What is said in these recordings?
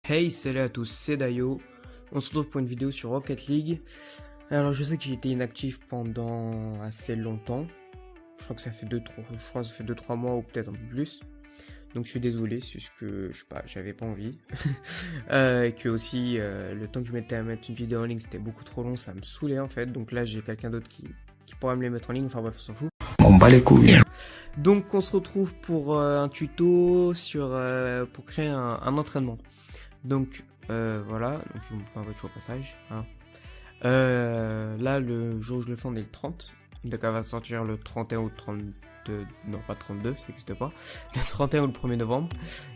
Hey, salut à tous, c'est Dayo. On se retrouve pour une vidéo sur Rocket League. Alors je sais que j'ai été inactif pendant assez longtemps. Je crois que ça fait 2-3 mois ou peut-être un peu plus. Donc je suis désolé, c'est juste que je sais pas, j'avais pas envie. Et que aussi le temps que je mettais à mettre une vidéo en ligne c'était beaucoup trop long, ça me saoulait en fait. Donc là j'ai quelqu'un d'autre qui pourra me les mettre en ligne, enfin bref on s'en fout. On bat les couilles. Donc on se retrouve pour un tuto sur pour créer un entraînement. Donc voilà, donc je vous montre ma voiture au passage. Hein. Là le jour où je le fais on est le 30. Donc elle va sortir le 31 ou le 32. Non pas 32, ça n'existe pas. Le 31 ou le 1er novembre.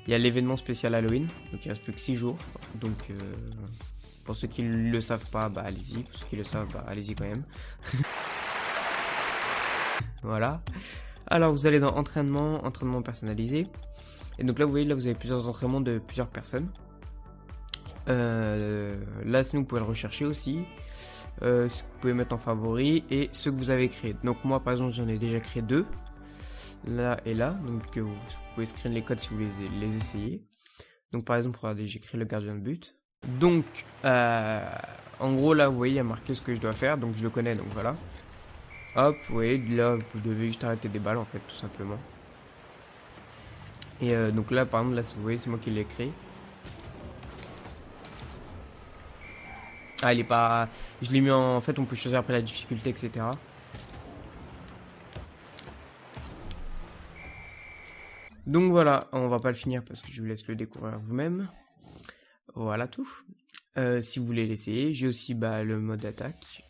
Il y a l'événement spécial Halloween. Donc il reste plus que 6 jours. Donc pour ceux qui le savent pas, bah allez-y. Pour ceux qui le savent, bah allez-y quand même. Voilà. Alors vous allez dans entraînement personnalisé. Et donc là vous voyez, là vous avez plusieurs entraînements de plusieurs personnes. Là sinon vous pouvez le rechercher aussi. Ce que vous pouvez mettre en favori et ceux que vous avez créés. Donc moi par exemple j'en ai déjà créé 2. Là et là. Donc vous pouvez screen les codes si vous les essayez. Donc par exemple regardez, j'ai créé le gardien de but. Donc en gros là vous voyez il y a marqué ce que je dois faire. Donc je le connais, donc voilà. Hop, vous voyez, là vous devez juste arrêter des balles en fait tout simplement. Et donc là par exemple là vous voyez c'est moi qui l'ai créé. Ah il est pas... Je l'ai mis en fait on peut choisir après la difficulté etc. Donc voilà, on va pas le finir parce que je vous laisse le découvrir vous-même. Voilà tout. Si vous voulez l'essayer, j'ai aussi le mode attaque.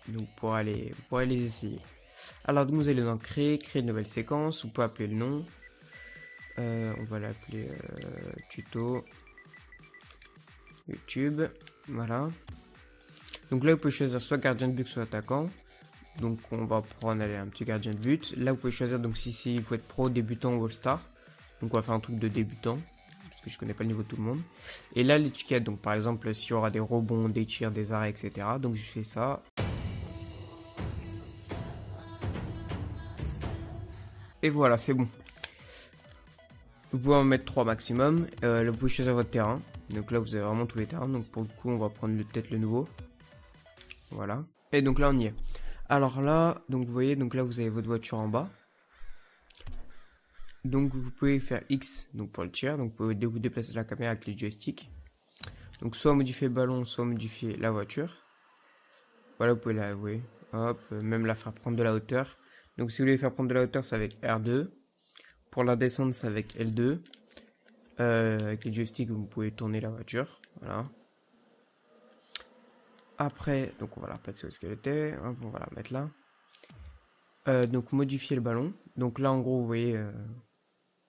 Donc vous pourrez les essayer. Alors donc vous allez dans créer une nouvelle séquence, vous pouvez appeler le nom. On va l'appeler tuto YouTube. Voilà. Donc là vous pouvez choisir soit gardien de but soit attaquant. Donc on va prendre un petit gardien de but. Là vous pouvez choisir donc si il faut être pro, débutant ou all-star. Donc on va faire un truc de débutant. Parce que je connais pas le niveau de tout le monde. Et là l'étiquette, donc par exemple s'il y aura des rebonds, des tirs, des arrêts, etc. Donc je fais ça. Et voilà, c'est bon. Vous pouvez en mettre 3 maximum. Là vous pouvez choisir votre terrain. Donc là vous avez vraiment tous les terrains. Donc pour le coup on va prendre peut-être le nouveau. Voilà. Et donc là on y est. Alors là, donc vous voyez, donc là vous avez votre voiture en bas. Donc vous pouvez faire X donc pour le tir. Donc vous pouvez vous déplacer la caméra avec les joysticks. Donc soit modifier le ballon, soit modifier la voiture. Voilà, vous pouvez la, vous voyez, hop, même la faire prendre de la hauteur. Donc si vous voulez faire prendre de la hauteur, c'est avec R2. Pour la descendre, c'est avec L2. Avec les joysticks, vous pouvez tourner la voiture. Voilà. Après, donc on va la replacer où est-ce qu'elle était. Hop, on va la mettre là. Donc modifier le ballon. Donc là, en gros, vous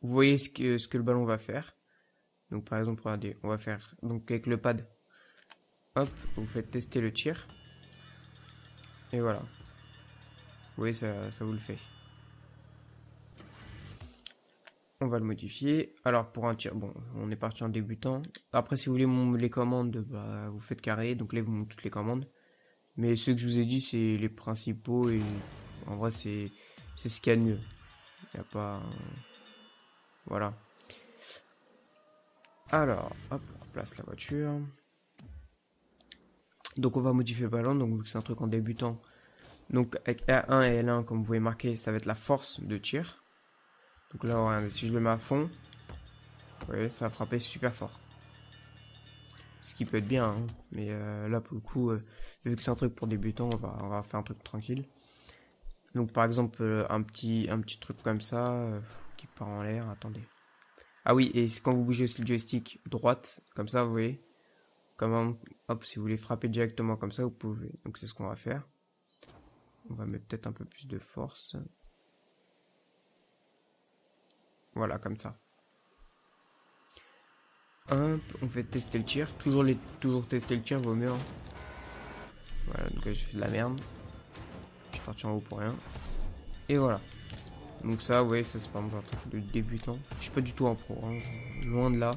voyez ce que le ballon va faire. Donc par exemple, regardez, on va faire donc avec le pad. Hop, vous faites tester le tir. Et voilà. Vous voyez, ça vous le fait. On va le modifier. Alors pour un tir, bon, on est parti en débutant. Après si vous voulez les commandes, vous faites carré. Donc là vous montrez toutes les commandes. Mais ceux que je vous ai dit c'est les principaux et en vrai c'est ce qu'il y a de mieux. Il n'y a pas... Voilà. Alors, hop, on replace la voiture. Donc on va modifier le ballon. Donc vu que c'est un truc en débutant. Donc avec R1 et L1 comme vous pouvez marquer, ça va être la force de tir. Donc là, regardez, si je le mets à fond, vous voyez, ça va frapper super fort. Ce qui peut être bien, hein, mais là, pour le coup, vu que c'est un truc pour débutants, on va faire un truc tranquille. Donc par exemple, un petit truc comme ça, qui part en l'air, attendez. Ah oui, et quand vous bougez aussi le joystick droite, comme ça, vous voyez, comme hop, si vous voulez frapper directement comme ça, vous pouvez. Donc c'est ce qu'on va faire. On va mettre peut-être un peu plus de force. Voilà, comme ça. Hop, on fait tester le tir. Toujours tester le tir, vaut mieux. Hein. Voilà, donc là, j'ai fait de la merde. Je suis parti en haut pour rien. Et voilà. Donc ça, vous voyez, ça c'est pas un truc de débutant. Je suis pas du tout en pro, hein. Loin de là.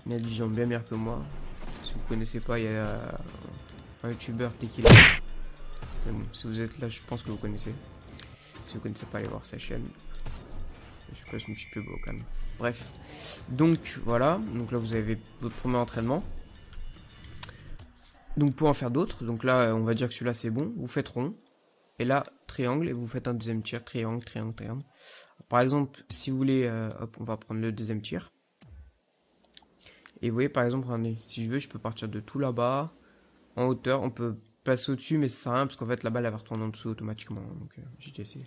Il y a des gens bien meilleurs que moi. Si vous connaissez pas, il y a un youtubeur Tequila. Mais bon, si vous êtes là, je pense que vous connaissez. Si vous connaissez pas, allez voir sa chaîne. Je sais pas, je me suis plus beau au calme. Bref. Donc voilà. Donc là vous avez votre premier entraînement. Donc pour en faire d'autres. Donc là on va dire que celui-là c'est bon. Vous faites rond. Et là triangle. Et vous faites un deuxième tir. Triangle, triangle, triangle. Par exemple si vous voulez. Hop, on va prendre le deuxième tir. Et vous voyez par exemple, regardez, si je veux je peux partir de tout là-bas. En hauteur. On peut passer au-dessus mais ça sert à rien. Parce qu'en fait la balle elle va retourner en dessous automatiquement. Donc j'ai déjà essayé.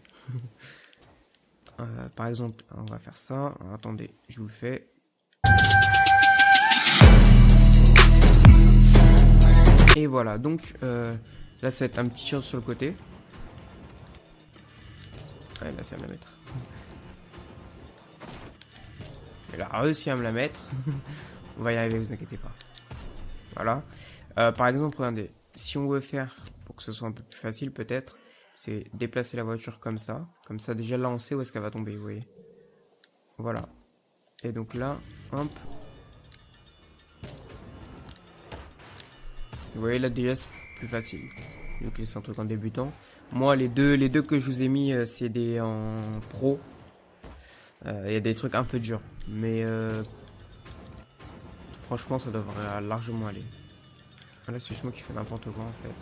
Par exemple, on va faire ça. Alors, attendez, je vous le fais. Et voilà, donc là, ça va être un petit tir sur le côté. Ouais, là, ça va me la mettre. Elle a réussi à me la mettre. On va y arriver, vous inquiétez pas. Voilà. Par exemple, regardez, si on veut faire, pour que ce soit un peu plus facile peut-être, c'est déplacer la voiture comme ça. Comme ça, déjà là, on sait où est-ce qu'elle va tomber, vous voyez. Voilà. Et donc là, hop. Vous voyez, là, déjà, c'est plus facile. Donc, c'est un truc en débutant. Moi, les deux que je vous ai mis, c'est des en pro. Il y a des trucs un peu durs. Mais franchement, ça devrait largement aller. Là, c'est juste moi qui fais n'importe quoi, en fait.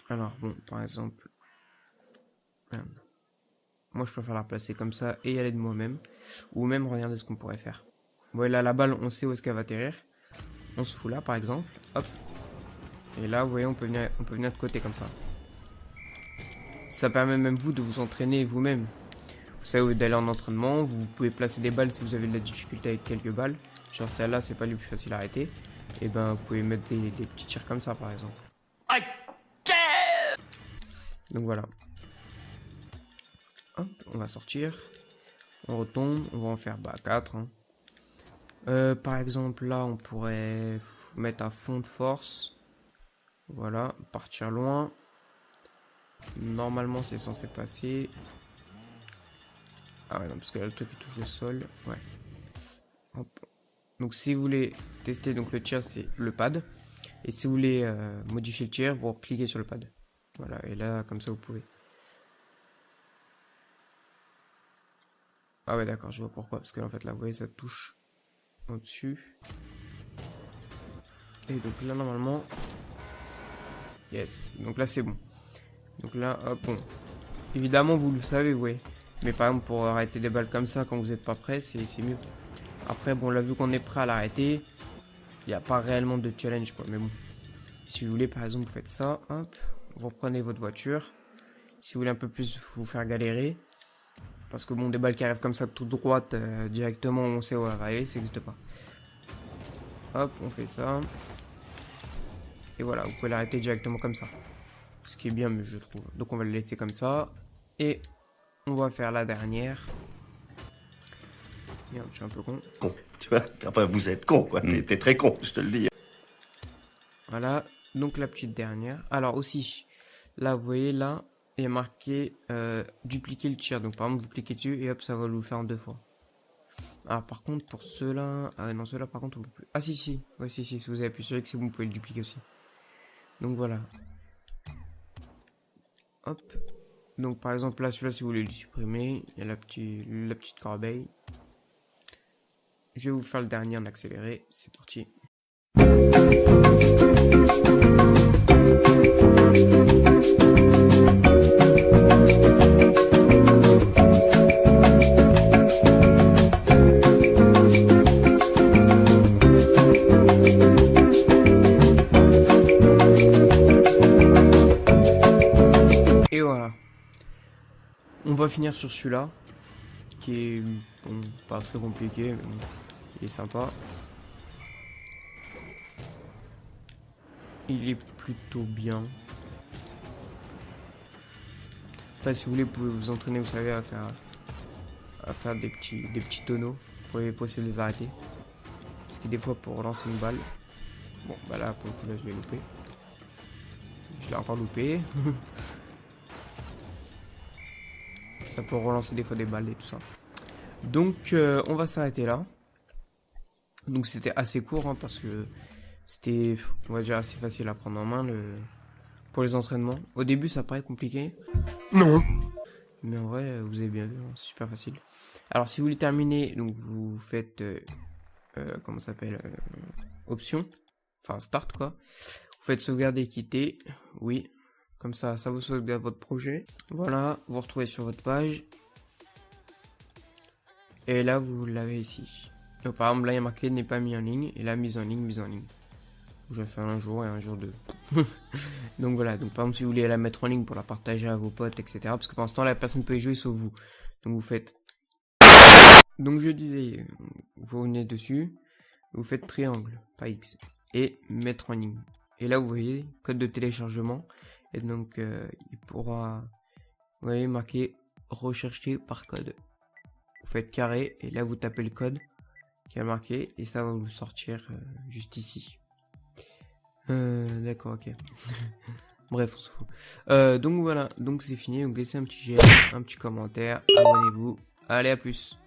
Alors, bon, par exemple... Merde. Moi, je préfère la replacer comme ça et y aller de moi-même. Ou même, regardez ce qu'on pourrait faire. Vous voyez, là, la balle, on sait où est-ce qu'elle va atterrir. On se fout là, par exemple. Hop. Et là, vous voyez, on peut venir de côté comme ça. Ça permet même vous de vous entraîner vous-même. Vous savez d'aller en entraînement. Vous pouvez placer des balles si vous avez de la difficulté avec quelques balles. Genre celle-là, c'est pas le plus facile à arrêter. Et ben, vous pouvez mettre des petits tirs comme ça, par exemple. Donc voilà. Hop, on va sortir. On retombe. On va en faire 4. Hein. Par exemple, là, on pourrait mettre un fond de force. Voilà, partir loin. Normalement, c'est censé passer. Ah ouais, non, parce que là, le truc il touche le sol. Ouais. Hop. Donc, si vous voulez tester donc le tir, c'est le pad. Et si vous voulez modifier le tir, vous cliquez sur le pad. Voilà, et là, comme ça, vous pouvez. Ah ouais, d'accord, je vois pourquoi. Parce que en fait, là, vous voyez, ça touche au-dessus. Et donc là, normalement... Yes, donc là, c'est bon. Donc là, hop, bon. Évidemment, vous le savez, ouais. Mais par exemple, pour arrêter des balles comme ça, quand vous n'êtes pas prêt, c'est mieux. Après, bon, là, vu qu'on est prêt à l'arrêter, il n'y a pas réellement de challenge, quoi. Mais bon, si vous voulez, par exemple, vous faites ça, hop. Vous reprenez votre voiture. Si vous voulez un peu plus vous faire galérer, parce que bon, des balles qui arrivent comme ça, toute droite, directement, on sait où elle va aller, ça n'existe pas. Hop, on fait ça. Et voilà, vous pouvez l'arrêter directement comme ça. Ce qui est bien, mais je trouve. Donc on va le laisser comme ça. Et on va faire la dernière. Merde, je suis un peu con. Con, tu vois. Enfin, vous êtes con, quoi. T'es très con, je te le dis. Voilà, donc la petite dernière. Alors aussi, là, vous voyez, là, il y a marqué dupliquer le tir. Donc par exemple, vous cliquez dessus et hop, ça va vous le faire en 2 fois. Ah, par contre, pour ceux-là... Ah non, ceux-là, par contre, on peut plus... Ah, si. Ouais, si, si vous avez appuyé sur X, c'est bon, vous pouvez le dupliquer aussi. Donc voilà. Hop. Donc par exemple, là, celui-là, si vous voulez le supprimer, il y a la petite corbeille. Je vais vous faire le dernier en accéléré. C'est parti. Et voilà. On va finir sur celui-là, qui est bon, pas très compliqué, mais bon, il est sympa. Il est plutôt bien. Enfin, si vous voulez, vous pouvez vous entraîner, vous savez, à faire des petits tonneaux. Vous pouvez essayer de les arrêter. Parce que des fois, pour relancer une balle... Bon, bah là, pour le coup, là, je l'ai loupé. Je l'ai encore loupé. Ça peut relancer des fois des balles et tout ça. Donc, on va s'arrêter là. Donc, c'était assez court, hein, parce que c'était, on va dire, assez facile à prendre en main, pour les entraînements. Au début, ça paraît compliqué. Non. Mais en vrai, vous avez bien vu, hein, c'est super facile. Alors, si vous voulez terminer, donc vous faites, comment ça s'appelle, option, enfin start quoi. Vous faites sauvegarder, quitter, oui. Comme ça vous sauvegarde votre projet. Voilà, vous retrouvez sur votre page. Et là, vous l'avez ici. Donc, par exemple, là, il y a marqué n'est pas mis en ligne. Et là, mise en ligne, mise en ligne. Je vais faire un jour et un jour 2. Donc voilà, donc par exemple, si vous voulez la mettre en ligne pour la partager à vos potes, etc. Parce que pendant ce temps, la personne peut y jouer sauf vous. Donc vous faites... Donc je disais, vous venez dessus, vous faites triangle, pas X. Et mettre en ligne. Et là, vous voyez, code de téléchargement. Et donc, il pourra, vous voyez, marqué rechercher par code. Vous faites carré, et là, vous tapez le code qui a marqué, et ça va vous sortir juste ici. D'accord, ok. Bref, on se fout. Donc voilà, donc c'est fini. Donc laissez un petit j'aime, un petit commentaire, abonnez-vous. Allez, à plus.